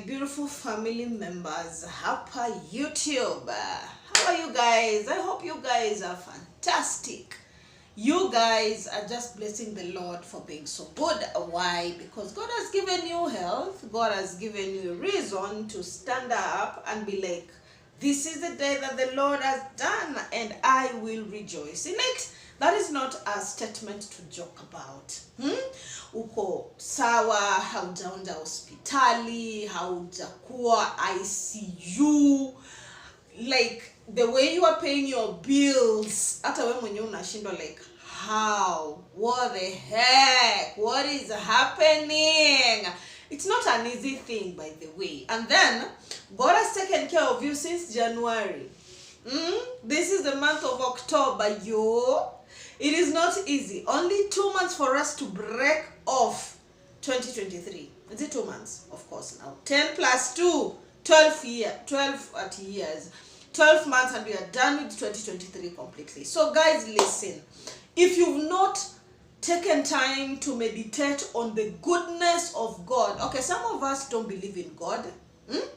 my beautiful family members hapa YouTube. How are you guys? I hope you guys are fantastic. You guys are just blessing the Lord for being so good. Why? Because God has given you health. God has given you a reason to stand up and be like, this is the day that the Lord has done and I will rejoice in it. That is not a statement to joke about. Uko sawa, haujaenda hospitali, haujakuwa ICU. Like the way you are paying your bills, hata wewe mwenyewe unashindwa like, how? What the heck? What is happening? It's not an easy thing, by the way. And then God has taken care of you since January. This is the month of October, yo. It is not easy. Only 2 months for us to break off 2023. Is it 2 months? Of course now. 10 plus 2, 12 years. 12 months and we are done with 2023 completely. So guys, listen. If you've not taken time to meditate on the goodness of God. Okay, some of us don't believe in God.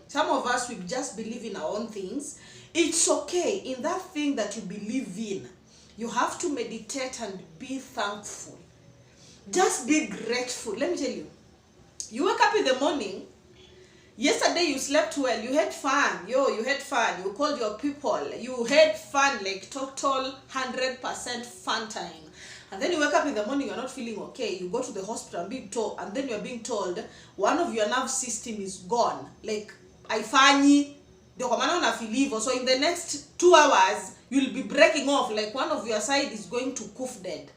Some of us, we just believe in our own things. It's okay. In that thing that you believe in, you have to meditate and be thankful. Just be grateful. Let me tell you. You wake up in the morning. Yesterday you slept well. You had fun. You had fun. You called your people. You had fun, like total 100% fun time. And then you wake up in the morning, you're not feeling okay. You go to the hospital and then you're being told one of your nerve system is gone. Like, haifanyi, ndio kwa maana unafeel hivyo. So in the next 2 hours, you'll be breaking off. Like one of your side is going to coof dead.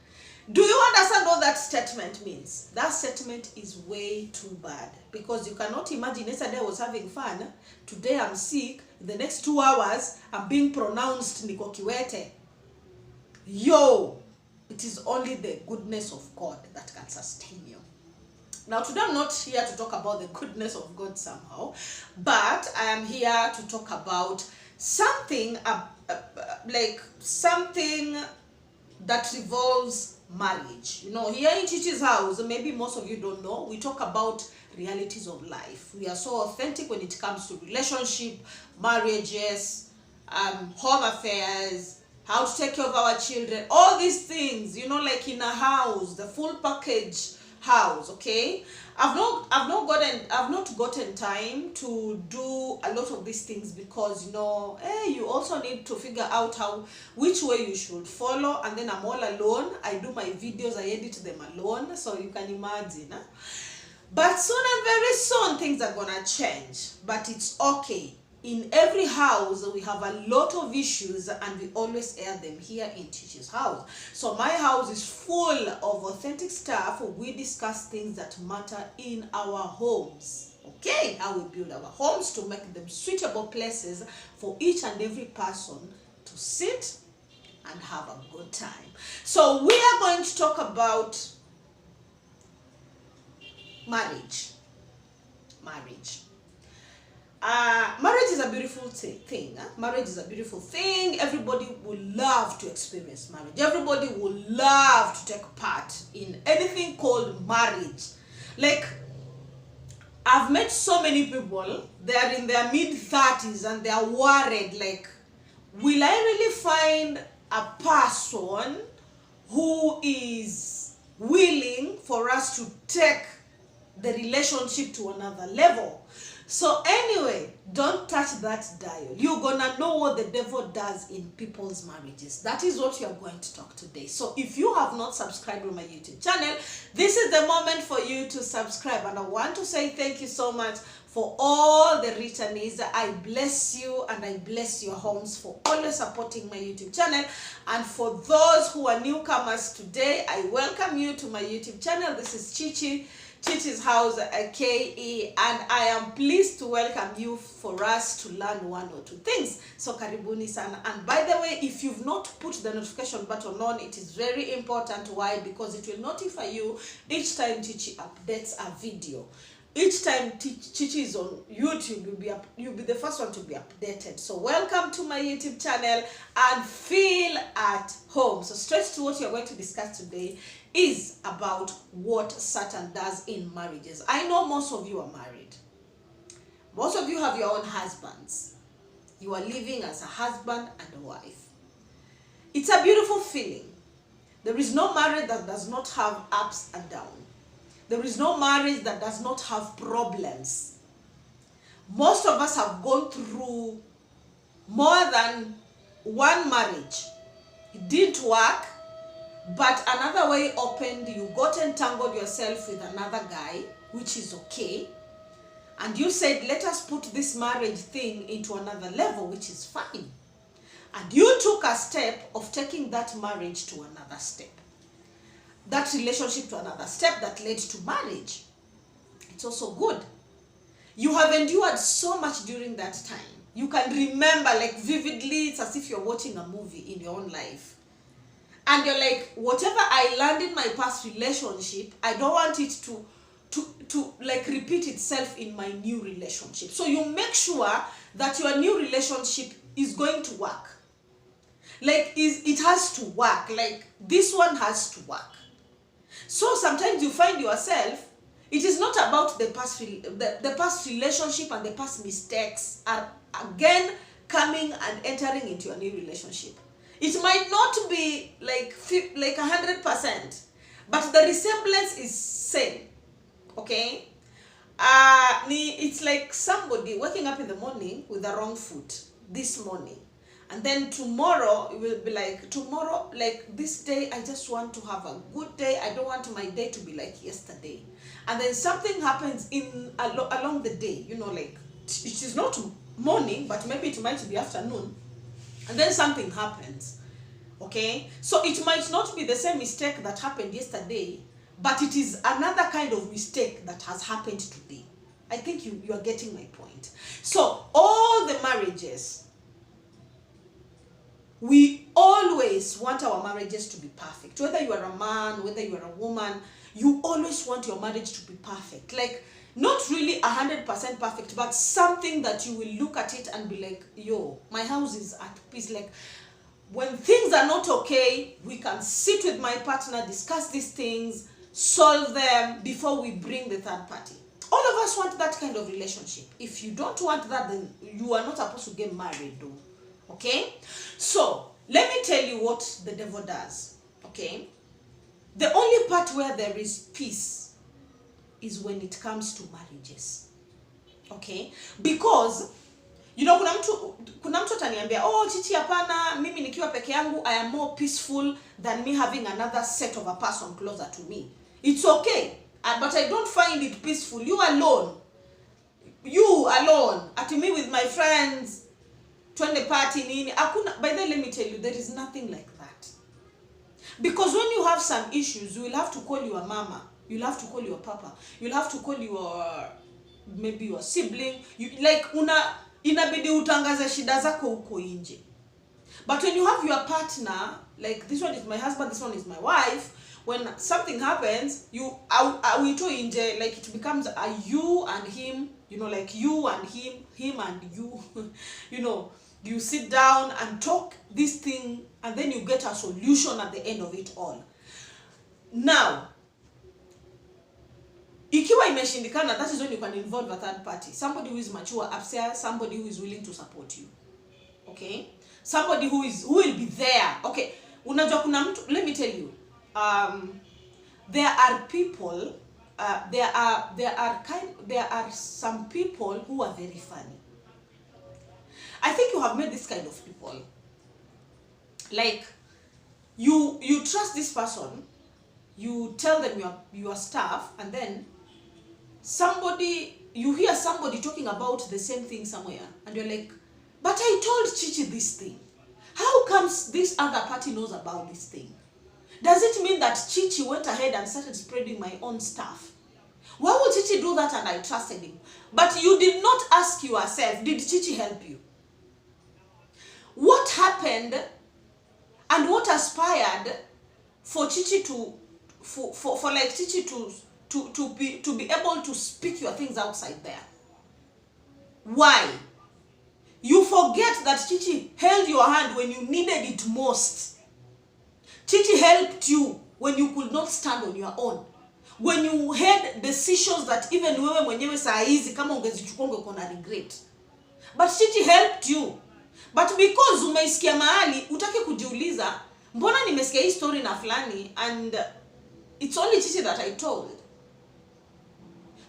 Do you understand what that statement means? That statement is way too bad. Because you cannot imagine, yesterday I was having fun. Today I'm sick. In the next 2 hours, I'm being pronounced niko kiwete. Yo! It is only the goodness of God that can sustain you. Now today I'm not here to talk about the goodness of God somehow, but I am here to talk about something like something that revolves marriage. You know, here in Chichi's house, maybe most of you don't know, we talk about realities of life. We are so authentic when it comes to relationship, marriages, home affairs, how to take care of our children, all these things, you know, like in a house, the full package house. Okay, I've not gotten time to do a lot of these things because, you know, you also need to figure out which way you should follow. And then I'm all alone. I do my videos, I edit them alone, so you can imagine. But soon and very soon things are gonna change, but it's okay. In every house, we have a lot of issues and we always air them here in Chichi's house. So my house is full of authentic stuff. We discuss things that matter in our homes. Okay, how we build our homes to make them suitable places for each and every person to sit and have a good time. So we are going to talk about marriage. Marriage is a beautiful thing. Marriage is a beautiful thing. Everybody would love to experience marriage. Everybody would love to take part in anything called marriage. Like, I've met so many people, they are in their mid-30s and they are worried, like, will I really find a person who is willing for us to take the relationship to another level? So anyway, don't touch that dial. You're gonna know what the devil does in people's marriages. That is what we are going to talk today. So if you have not subscribed to my YouTube channel, this is the moment for you to subscribe. And I want to say thank you so much for all the returnees. I bless you and I bless your homes for always supporting my YouTube channel. And for those who are newcomers today, I welcome you to my YouTube channel. This is Chichi's house, KE, and I am pleased to welcome you for us to learn 1 or 2 things. So karibuni sana. And by the way, if you've not put the notification button on, it is very important. Why? Because it will notify you each time Chichi updates a video. Each time Chichi is on YouTube, you'll be the first one to be updated. So welcome to my YouTube channel and feel at home. So straight to what you're going to discuss today is about what Satan does in marriages. I know most of you are married. Most of you have your own husbands. You are living as a husband and a wife. It's a beautiful feeling. There is no marriage that does not have ups and downs. There is no marriage that does not have problems. Most of us have gone through more than one marriage. It didn't work, but another way opened. You got entangled yourself with another guy, which is okay. And you said, let us put this marriage thing into another level, which is fine. And you took a step of taking that marriage to another step. That relationship to another step that led to marriage. It's also good. You have endured so much during that time. You can remember like vividly. It's as if you're watching a movie in your own life. And you're like, whatever I learned in my past relationship, I don't want it to like repeat itself in my new relationship. So you make sure that your new relationship is going to work. Like it has to work. Like this one has to work. So sometimes you find yourself, it is not about the past relationship and the past mistakes are again coming and entering into a new relationship. It might not be like 100%, but the resemblance is same. Okay? It's like somebody waking up in the morning with the wrong foot this morning. And then tomorrow, it will be like, tomorrow, like this day, I just want to have a good day. I don't want my day to be like yesterday. And then something happens along the day, you know, like it is not morning, but maybe it might be afternoon. And then something happens, okay? So it might not be the same mistake that happened yesterday, but it is another kind of mistake that has happened today. I think you are getting my point. So all the marriages, we always want our marriages to be perfect. Whether you are a man, whether you are a woman, you always want your marriage to be perfect. Like, not really 100% perfect, but something that you will look at it and be like, yo, my house is at peace. Like, when things are not okay, we can sit with my partner, discuss these things, solve them before we bring the third party. All of us want that kind of relationship. If you don't want that, then you are not supposed to get married, though. Okay? So, let me tell you what the devil does. Okay? The only part where there is peace is when it comes to marriages. Okay? Because, you know, kuna mtu ataniambia, oh, chichi hapana, mimi nikiwa peke yangu, I am more peaceful than me having another set of a person closer to me. It's okay. But I don't find it peaceful. You alone. At me with my friends, 20 party nini. By then, let me tell you, there is nothing like that. Because when you have some issues, you will have to call your mama. You'll have to call your papa. You'll have to call maybe your sibling. Inabidi utangaze shida zako uko nje. But when you have your partner, like this one is my husband, this one is my wife, when something happens, we to nje, like it becomes a you and him, you know, like you and him and you, you know, you sit down and talk this thing, and then you get a solution at the end of it all. Now, ikiwa imeshindikana, that is when you can involve a third party. Somebody who is mature upstairs, somebody who is willing to support you. Okay? Somebody who will be there. Okay. Unajua kuna mtu, let me tell you. There are people, there are some people who are very funny. I think you have met this kind of people. Like, you trust this person, you tell them your stuff, and then you hear somebody talking about the same thing somewhere, and you're like, but I told Chichi this thing. How comes this other party knows about this thing? Does it mean that Chichi went ahead and started spreading my own stuff? Why would Chichi do that and I trusted him? But you did not ask yourself, did Chichi help you? What happened and what aspired for Chichi to be able to speak your things outside there? Why? You forget that Chichi held your hand when you needed it most. Chichi helped you when you could not stand on your own. when you had decisions that even wewe mwenyewe saa hizi kama ungezichukua ungekuwa na regret, but Chichi helped you. But because umeisikia mahali utaki kujiuliza, mbona nimesikia hii story na fulani and it's only Chichi that I told.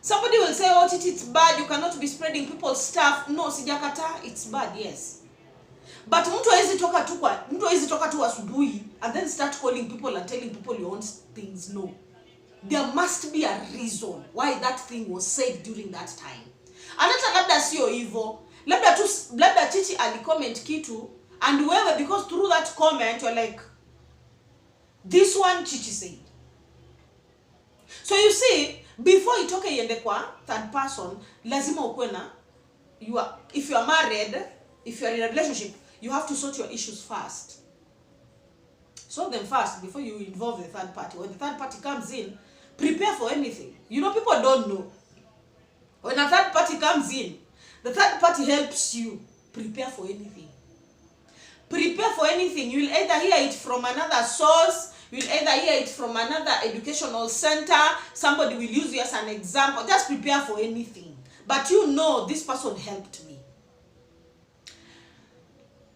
Somebody will say, oh Chichi, it's bad, you cannot be spreading people's stuff. No, sijakata, it's bad, yes. But mtu hawezi toka tu asubuhi and then start calling people and telling people your own things. No. There must be a reason why that thing was said during that time. And hata labda sio hivyo. Labda Chichi alicomment kitu and wewe, because through that comment you're like, this one Chichi said. So you see, before itoke iende kwa third person, lazima ukuwe na, if you are married, if you are in a relationship, you have to sort your issues first. Sort them first before you involve the third party. When the third party comes in, prepare for anything. You know, people don't know. When a third party comes in, the third party helps you prepare for anything. Prepare for anything. You will either hear it from another source, you will either hear it from another educational center, somebody will use you as an example. Just prepare for anything. But you know, this person helped me.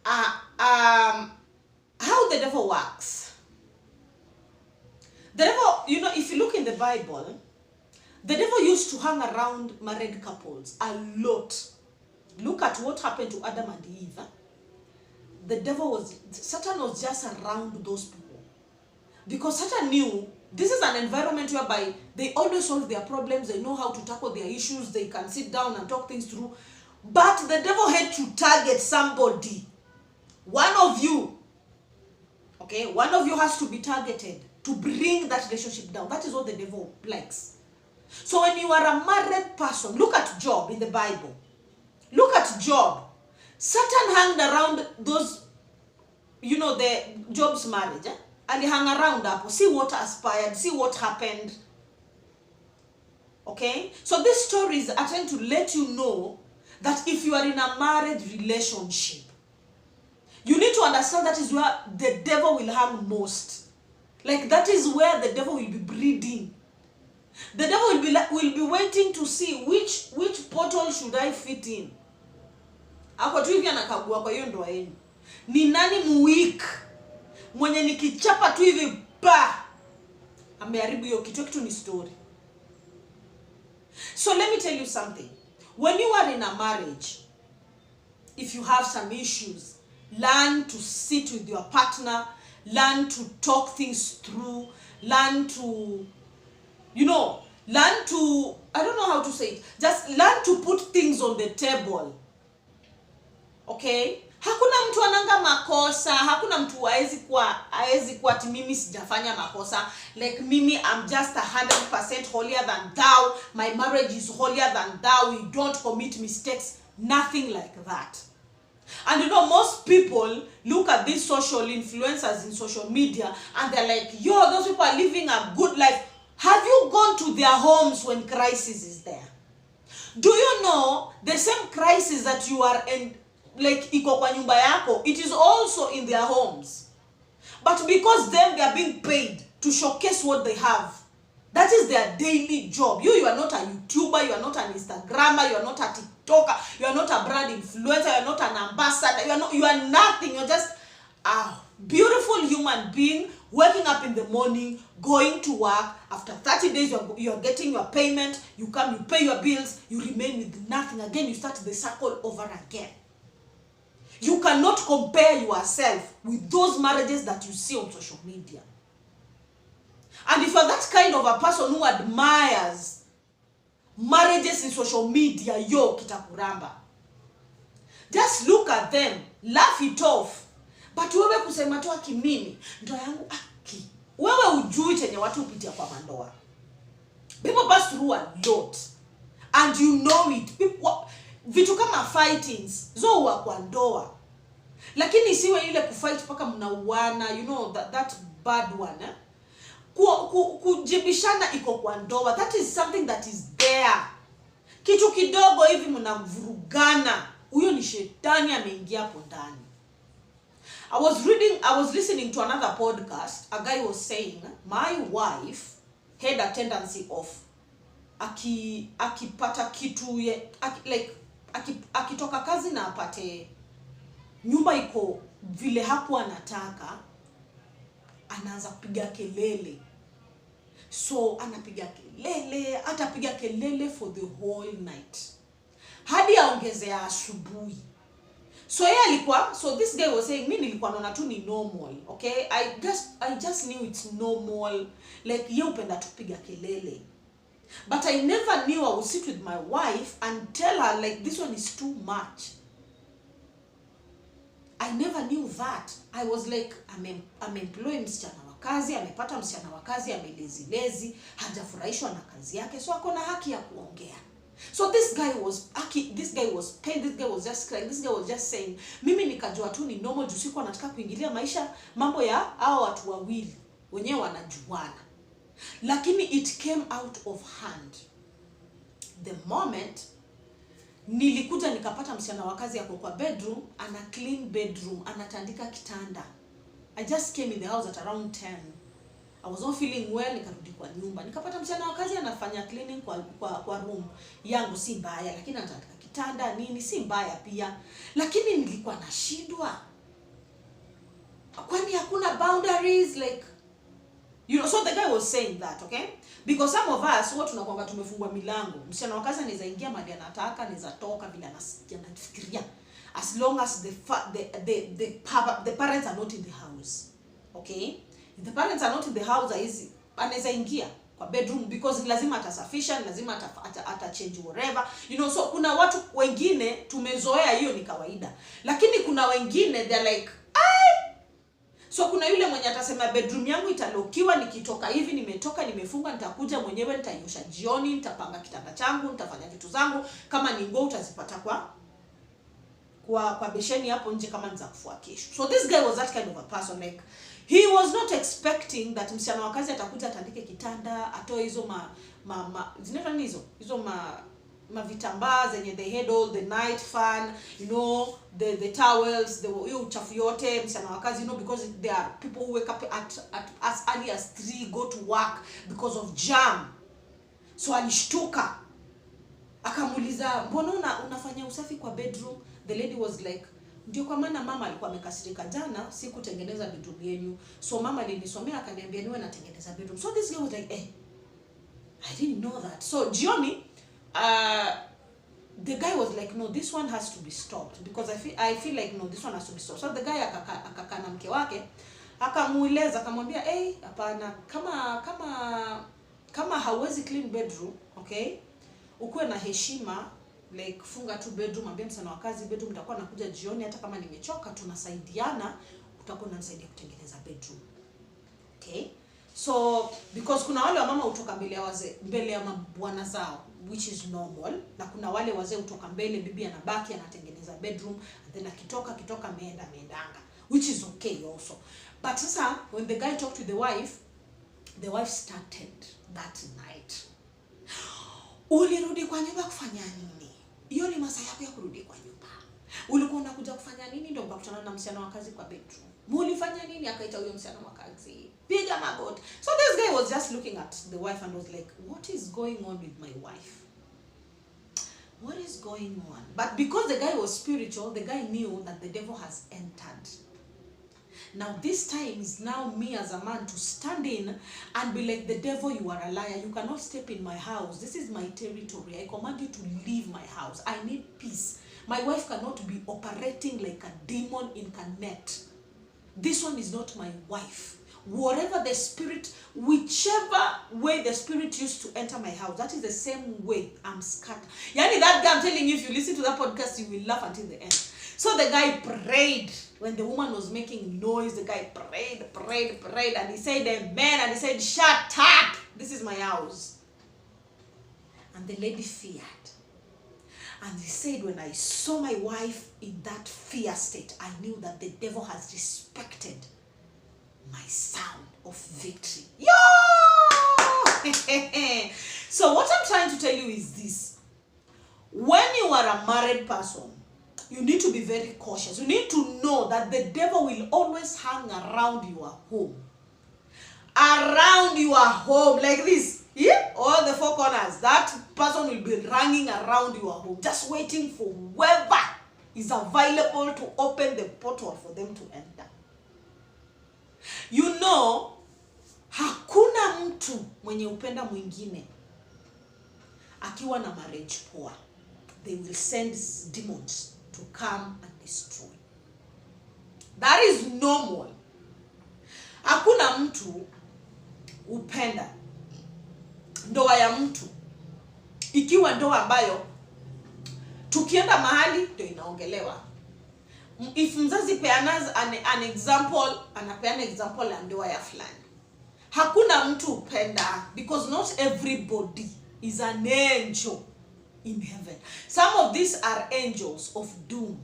How the devil works. The devil, you know, if you look in the Bible, the devil used to hang around married couples a lot. Look at what happened to Adam and Eve. Satan was just around those people. Because Satan knew this is an environment whereby they always solve their problems, they know how to tackle their issues, they can sit down and talk things through. But the devil had to target somebody. One of you, okay, one of you has to be targeted to bring that relationship down. That is what the devil likes. So when you are a married person, look at Job in the Bible. Look at Job. Satan hung around those, you know, the Job's marriage. And he hung around up. See what aspired. See what happened. Okay? So these stories are trying to let you know that if you are in a married relationship, you need to understand that is where the devil will hang most. Like that is where the devil will be breeding. The devil will be waiting to see which portal should I fit in. Ako tu hivi anakagua kwa hiyo ndoa yenu. Ni nani muweak? Mwenye nikichapa tu hivi ba ameharibu hiyo kitu ni story. So let me tell you something. When you are in a marriage, if you have some issues, learn to sit with your partner, learn to talk things through, learn to, you know, learn to, I don't know how to say it, just learn to put things on the table. Okay? Hakuna mtu ananga makosa, hakuna mtu haezi kuwa ati mimi sijafanya makosa. Like mimi, I'm just 100% holier than thou. My marriage is holier than thou. We don't commit mistakes. Nothing like that. And you know, most people look at these social influencers in social media and they're like, yo, those people are living a good life. Have you gone to their homes when crisis is there? Do you know the same crisis that you are in, like iko kwa nyumba yako, it is also in their homes. But because them, they are being paid to showcase what they have. That is their daily job. You are not a YouTuber, you are not an Instagrammer, you are not a TikToker, you are not a brand influencer, you are not an ambassador, you are nothing. You're just a beautiful human being waking up in the morning, going to work. After 30 days, you are getting your payment, you come, you pay your bills, you remain with nothing. Again, you start the circle over again. You cannot compare yourself with those marriages that you see on social media. And if you're that kind of a person who admires marriages in social media, yo, kitakuramba. Just look at them, laugh it off. But wewe kusema tu aki mimi, ndoa yangu aki. Wewe ujui chenye watu upitia kwa mandoa. People pass through a lot. And you know it. People, vitu kama fightings, zo huwa kwa ndoa. Lakini siwe ile kufight paka mnauana, you know, that bad one. Kujibishana iko kwa ndoa. That is something that is there. Kitu kidogo hivi mnavurugana. Huyo ni shetani ameingia hapo ndani. I was listening to another podcast. A guy was saying, my wife had a tendency of akipata kitu akitoka kazi na apate nyumba iko vile hakuwa anataka, anaanza kupiga kelele. So anapiga kelele, atapiga kelele for the whole night, hadi aongezea asubuhi. So yeye alikuwa, so this guy was saying, mimi nilikuwa naona tu ni normal, okay? I just knew it's normal, like yeye upenda tupiga kelele. But I never knew I would sit with my wife and tell her like this one is too much. I never knew that. I was like, I'm employing msichana wa kazi, amepata msichana wa kazi, amelezi, hajafurahishwa na kazi yake, so ako na haki ya kuongea. So this guy was pained, this guy was just crying, this guy was just saying, mimi nikajua tu ni normal, juu sikuwa nataka kuingilia mambo ya hao watu wawili wenyewe wanajuana. Lakini it came out of hand. The moment nilikuja nikapata msichana wa kazi yako kwa bedroom, ana clean bedroom, anatandika kitanda. I just came in the house at around 10. I was not feeling well, nikarudi kwa nyumba. Nikapata msichana wa kazi anafanya cleaning kwa room yangu, si mbaya, lakini anatandika kitanda nini, si mbaya pia. Lakini nilikuwa nashindwa. Kwani hakuna boundaries, like, you know? So the guy was saying that, okay? Because some of us huwa tunakuwa tumefungwa milango. Msichana wa kazi anaweza ingia mahali anataka, anaweza toka vile anafikiria, as long as the parents are not in the house. Okay? If the parents are not in the house, anaweza ingia kwa bedroom, because lazima atasafisha, lazima atachange whatever. You know, so kuna watu wengine tumezoea hiyo ni kawaida. Lakini kuna wengine they're like, so kuna yule mwenye atasema bedroom yangu italokiwa, nikitoka hivi, nimetoka, nimefunga, nitakuja mwenyewe, nitaiosha jioni, nitapanga kitanda changu, nitafanya vitu zangu, kama ni nguo utazipata kwa besheni hapo nje kama niza kufua kesho. So this guy was that kind of a person, like he was not expecting that msichana wa kazi atakuja atandike kitanda, atoe hizo zinaitwa nini hizo mavitambaa zenye they had all the night fan, you know, the towels, hiyo uchafu yote msichana wa kazi, you know, because there are people who wake up at as early as 3, go to work because of jam. So alishtuka, akamuuliza, mbona unafanya usafi kwa bedroom? The lady was like, ndio kwa maana mama alikuwa amekasirika jana, si kutengeneza bedroom yenu, so mama nilisomea akaniambia niwe natengeneza bedroom. So this guy was like, I didn't know that. So jioni, the guy was like, no, this one has to be stopped, because I feel like, no, this one has to be stopped. So the guy akakana mke wake, akamueleza, akamwambia, hapana, kama hawezi clean bedroom, okay, ukuwe na heshima, like funga tu bedroom, ambia msana wa kazi bedroom utakuwa nakuja jioni, hata kama nimechoka tunasaidiana, utakuwa unanisaidia kutengeneza bedroom. Okay? So because kuna wale wa mama utoka mbele ya mabwana zao, which is normal, na kuna wale wazee utoka mbele, bibi anabaki anatengeneza bedroom, and then akitoka ameendanga, which is okay also. But sasa when the guy talked to the wife started that night, ulirudi kwa nyumba kufanya nini? Hiyo ni masaa yako ya kurudi kwa nyumba. Ulikuwa unakuja kufanya nini ndio ukakutana na msichana wa kazi kwa bedroom? Mulifanya nini? Akaita huyo msichana wa kazi, piga magoti. So this guy was just looking at the wife and was like, what is going on with my wife? What is going on? But because the guy was spiritual, the guy knew that the devil has entered. Now this time is now me as a man to stand in and be like, the devil, you are a liar. You cannot step in my house. This is my territory. I command you to leave my house. I need peace. My wife cannot be operating like a demon in a net. This one is not my wife. Whatever the spirit, whichever way the spirit used to enter my house, that is the same way I'm scattered. Yani that guy, I'm telling you, if you listen to that podcast, you will laugh until the end. So the guy prayed. When the woman was making noise, the guy prayed, and he said amen, and he said, shut up, this is my house. And the lady feared. And he said, when I saw my wife in that fear state, I knew that the devil has respected my sound of victory. Yo! So what I'm trying to tell you is this. When you are a married person, you need to be very cautious. You need to know that the devil will always hang around your home. Around your home, like this. Yeah, all the four corners. That person will be running around your home, just waiting for whoever is available to open the portal for them to enter. You know, hakuna mtu mwenye upenda mwingine akiwa na marriage poor. They will send demons to come and destroy. That is normal. Hakuna mtu upenda ndoa ya mtu ikiwa ndoa ambayo tukienda mahali ndio inaongelewa. If mzazi peana an example, anapeana example ya ndoa ya fulani, hakuna mtu upenda, because not everybody is an angel in heaven. Some of these are angels of doom.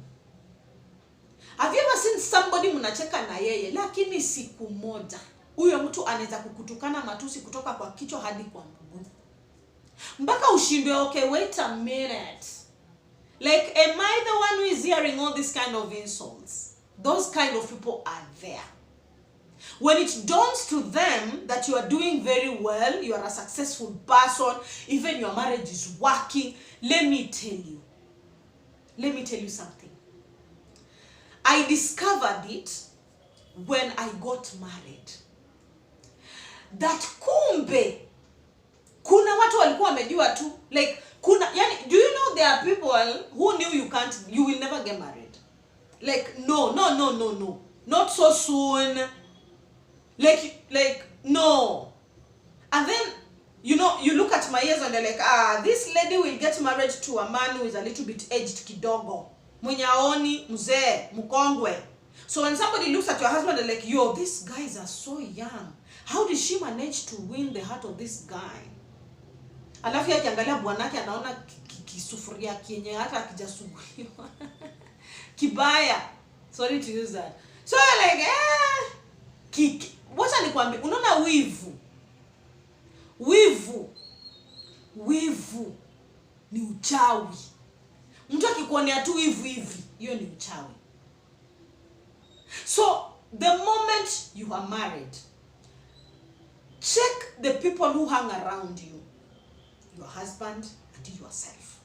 Have you ever seen somebody mnacheka na yeye, lakini siku moja huyo mtu anaweza kukutukana matusi kutoka kwa kichwa hadi kwa mguu, mpaka ushindwe, okay, wait a minute, like, am I the one who is hearing all this kind of insults? Those kind of people are there. When it dawns to them that you are doing very well, you are a successful person, even your marriage is working, let me tell you something. I discovered it when I got married, that kumbe kuna watu walikuwa wamejua tu, like, yani, do you know there are people who knew you will never get married? Like, no, not so soon, like no. And then, you know, you look at my ears and they're like, this lady will get married to a man who is a little bit aged kidogo, mwenye aoni, mzee, mkongwe. So when somebody looks at your husband, they're like, yo, these guys are so young, how did she manage to win the heart of this guy? Alafu yake angalia bwanake anaona kisufuria kienye hata akijasuguliwa kibaya, sorry to use that. So like, wacha nikwambie, unaona wivu ni uchawi. Mtu akikuonea tu hivi, hiyo ni uchawi. So the moment you are married, check the people who hang around you, your husband and yourself.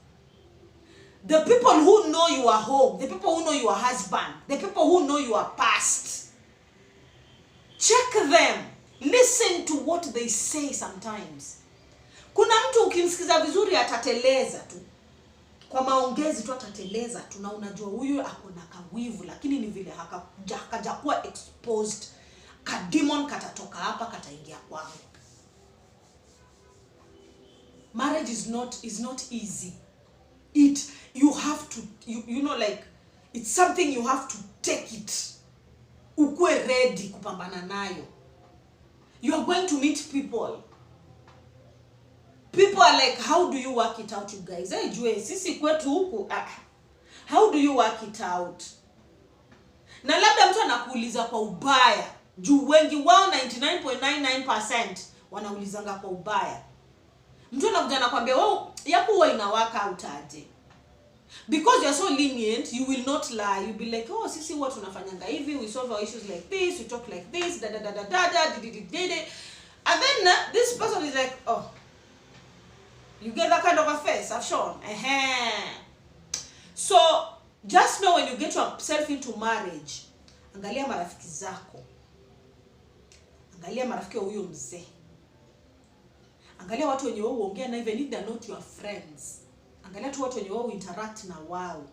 The people who know your home, the people who know your husband, the people who know your past. Check them. Listen to what they say sometimes. Kuna mtu ukimsikiza vizuri atateleza tu. Kwa maongezi tu atateleza tu, na unajua huyu akona kawivu, lakini ni vile hakajakuwa exposed. Ka demon katatoka hapa kataingia kwangu. Marriage is not easy. You have to, you know, like, it's something you have to take it. Ukwe ready kupambana nayo. You are going to meet people. People are like, how do you work it out, you guys? Sisi kwetu huku, how do you work it out? Na labda mtu anakuuliza kwa ubaya, juu wengi wao 99.99% wanaulizanga kwa ubaya. Mtu anakuja anakuambia, "Oh, yako huwa ina work out aje?" Because you are so lenient, you will not lie. You'll be like, "Oh, sisi huwa tunafanyanga hivi, we solve our issues like this, we talk like this, And then this person is like, "Oh, you get that kind of a face, I've shown." So just know, when you get yourself into marriage, angalia marafiki zako, angalia marafiki wa huyo mzee, angalia watu wenye wao uongea na, even if they're not your friends, angalia tu watu wenye wao interact na wao.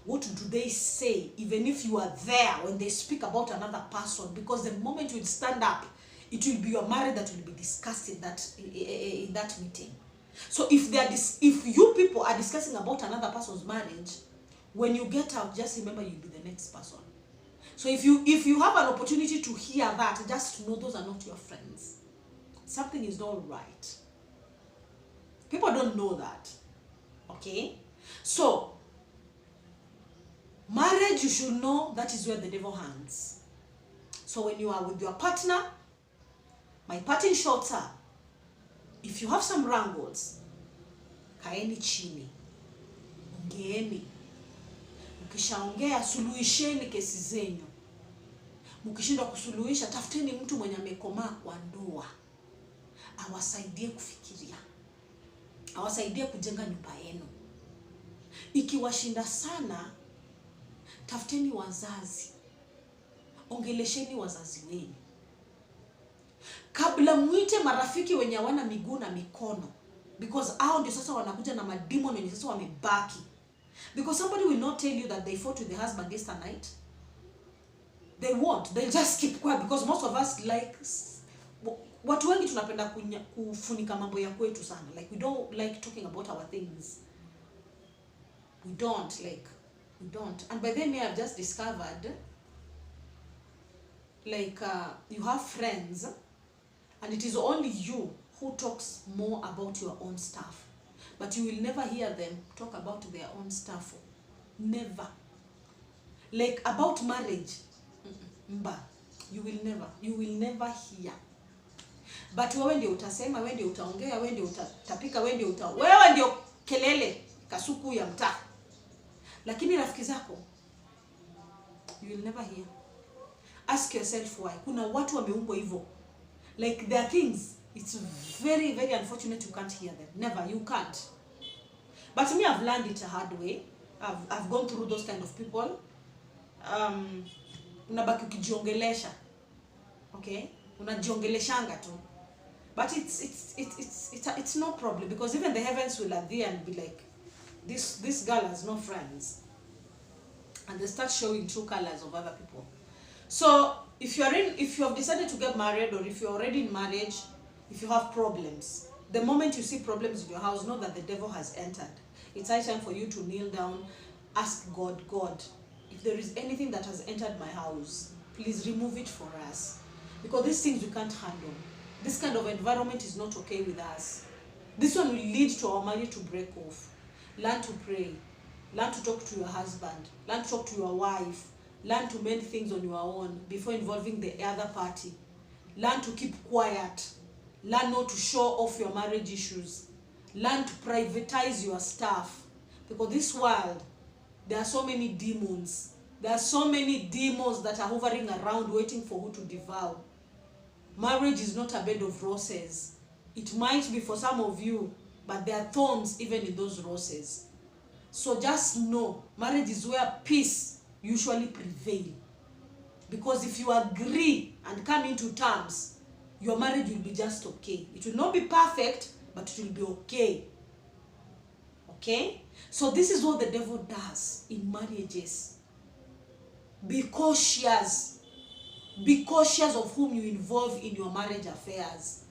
What do they say, even if you are there when they speak about another person? Because the moment you stand up, it will be your marriage that will be discussed in that meeting. So if you people are discussing about another person's marriage, when you get out, just remember you'll be the next person. So if you have an opportunity to hear that, just know those are not your friends. Something is not right. People don't know that. Okay? So marriage, you should know that is where the devil hangs. So when you are with your partner, my parting shots are, if you have some wrangles, kaeni chini, ongeeni. Mkishaongea, suluhisheni kesi zenyu. Mkishindwa kusuluhisha, tafuteni mtu mwenye amekomaa kwa ndoa, awasaidie kufikiria, awasaidie kujenga nyumba yenu. Ikiwashinda sana, tafuteni wazazi, ongelesheni wazazi wenu. Kabla muite marafiki wenye hawana miguu na mikono, because hao ndio sasa wanakuja na mademon wenye sasa wamebaki. Because somebody will not tell you that they fought with the husband yesterday night. They won't. They'll just keep quiet, because most of us like, watu wengi tunapenda kufunika mambo ya kwetu sana. Like we don't like talking about our things. We don't. And by then I've just discovered, like you have friends, and it is only you who talks more about your own stuff. But you will never hear them talk about their own stuff. Never. Like about marriage. You will never hear. But wewe ndio utasema, wewe ndio utaongea, wewe ndio utapika, wewe ndio kelele kasuku ya mtaa. Lakini rafiki zako, you will never hear. Ask yourself why. Kuna watu wameumbwa hivyo. Like there are things, it's very, very unfortunate you can't hear them. Never, you can't. But me, I've learned it a hard way. I've gone through those kind of people. Unabaki ukijiongelesha. Okay? Unajiongeleshanga tu. But it's no problem, because even the heavens will adhere and be like, this girl has no friends. And they start showing true colors of other people. So if you have decided to get married, or if you're already in marriage, if you have problems, the moment you see problems in your house, know that the devil has entered. It's high time for you to kneel down, ask God, if there is anything that has entered my house, please remove it for us. Because these things we can't handle. This kind of environment is not okay with us. This one will lead to our marriage to break off. Learn to pray. Learn to talk to your husband. Learn to talk to your wife. Learn to mend things on your own before involving the other party. Learn to keep quiet. Learn not to show off your marriage issues. Learn to privatize your stuff. Because this world, there are so many demons. There are so many demons that are hovering around waiting for who to devour. Marriage is not a bed of roses. It might be for some of you, but there are thorns even in those roses. So just know, marriage is where peace usually prevails. Because if you agree and come into terms, your marriage will be just okay. It will not be perfect, but it will be okay. Okay? So this is what the devil does in marriages. Be cautious. Be cautious of whom you involve in your marriage affairs.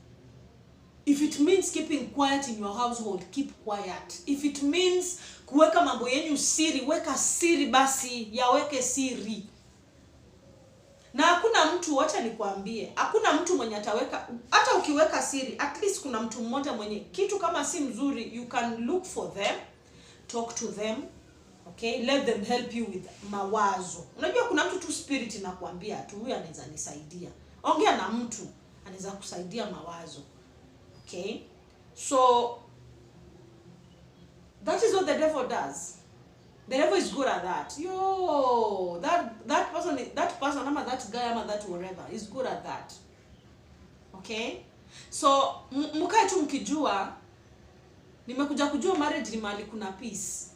If it means keeping quiet in your household, keep quiet. If it means kuweka mambo yenu siri, weka siri basi, yaweke siri. Na hakuna mtu, wacha nikwambie, hakuna mtu mwenye ataweka, hata ukiweka siri, at least kuna mtu mmoja mwenye kitu kama si mzuri, you can look for them, talk to them, okay? Let them help you with mawazo. Unajua kuna mtu tu spirit inakuambia tu, huyu anaweza nisaidia. Ongea na mtu, anaweza kusaidia mawazo. Okay? So that is what the devil does. The devil is good at that. Yo, that person, ama that guy, ama that whatever, is good at that. Okay? So mkae tu mkijua, nimekuja kujua marriage ni mahali kuna peace.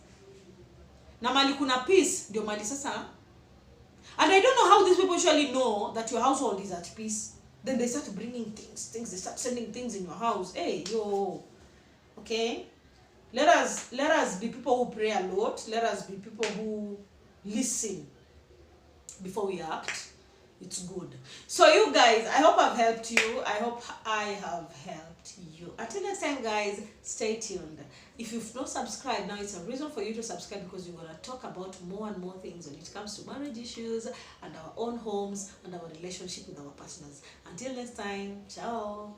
Na mahali kuna peace ndio mahali sasa. And I don't know how these people usually know that your household is at peace. Then they start bringing things, they start sending things in your house. Hey, yo. Okay? Let us be people who pray a lot. Let us be people who listen before we act. It's good. So you guys, I hope I've helped you. I hope I have helped you. Until next time, guys, stay tuned. If you've not subscribed, now it's a reason for you to subscribe, because we're going to talk about more and more things when it comes to marriage issues and our own homes and our relationship with our partners. Until next time, ciao.